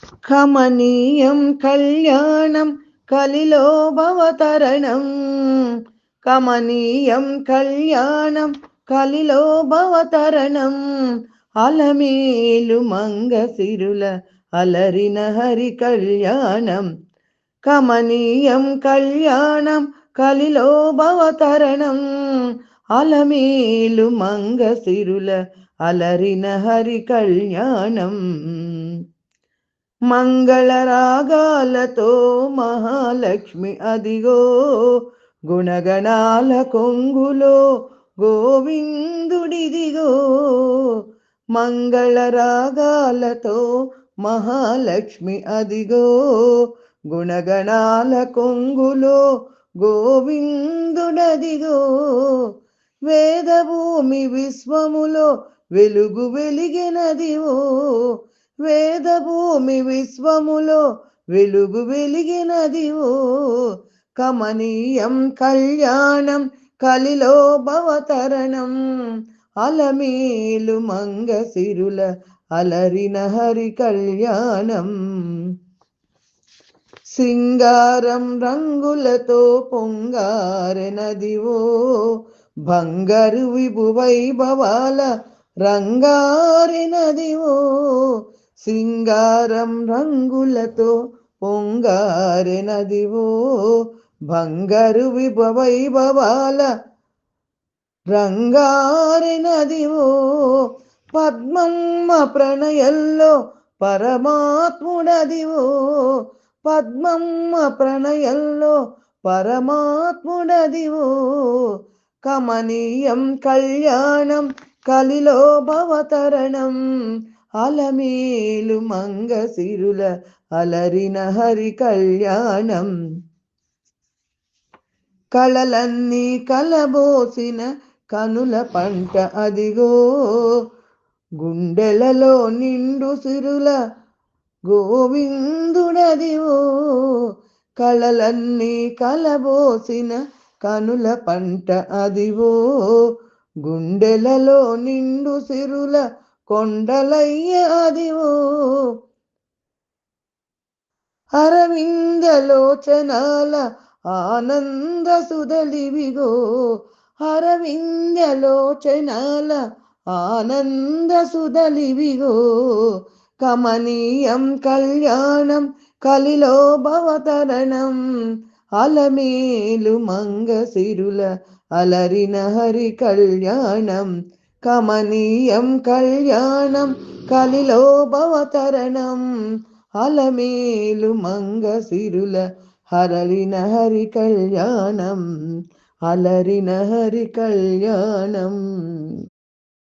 కమనీయం కళ్యాణం కలిలో భవతరణం. కమనీయం కళ్యాణం కలిలో భవతరణం. అలమేలు మంగ సిరుల అలరిన హరి కళ్యాణం. కమనీయం కళ్యాణం కలిలో భవతరణం. అలమేలు మంగ సిరుల అలరిన హరి కళ్యాణం. మంగళ రాగాలతో మహాలక్ష్మి అదిగో, గుణగణాల కొంగులో గోవిందుడిదిగో. మంగళ రాగాలతో మహాలక్ష్మి అదిగో, గుణగణాల కొంగులో గోవిందుడదిగో. వేదభూమి విశ్వములో వెలుగు వెలిగినదివో, వేదభూమి విశ్వములో వెలుగు వెలిగినదివో. కమనీయం కళ్యాణం కలిలో భవతరణం. అలమేలు మంగ సిరుల అలరిన హరి కళ్యాణం. సింగారం రంగులతో పొంగారెనదివో, బంగారు విభు వైభవాల రంగారెనదివో. సింగారం రంగులతో పొంగారెనదివో, బంగారు విభు వైభవాల రంగారెనదివో. పద్మమ్మ ప్రణయంలో పరమాత్ముడదివో, పద్మమ్మ ప్రణయంలో పరమాత్ముడదివో. కమనీయం కళ్యాణం కలిలో భవతరణం. అలమేలు మంగ సిరుల అలరిన హరి కళ్యాణం. కళలన్నీ కలబోసిన కనుల పంట అదిగో, గుండెలలో నిండు సిరుల గోవిందుడదివో. కళలన్నీ కలబోసిన కనుల పంట అదివో, గుండెలలో నిండు సిరుల కొండలయ్య అదివో. అరవిందలోచనాల ఆనంద సుధలివిగో, అరవిందలోచనాల ఆనంద సుధలివిగో. కమనీయం కళ్యాణం కలిలో భవతరణం. అలమేలు మంగ సిరుల అలరిన హరి కళ్యాణం. కమనీయం కళ్యాణం కలిలో భవతరణం. అలమేలు మంగ సిరుల హరలిన హరి కళ్యాణం. అలరిన హరి కళ్యాణం.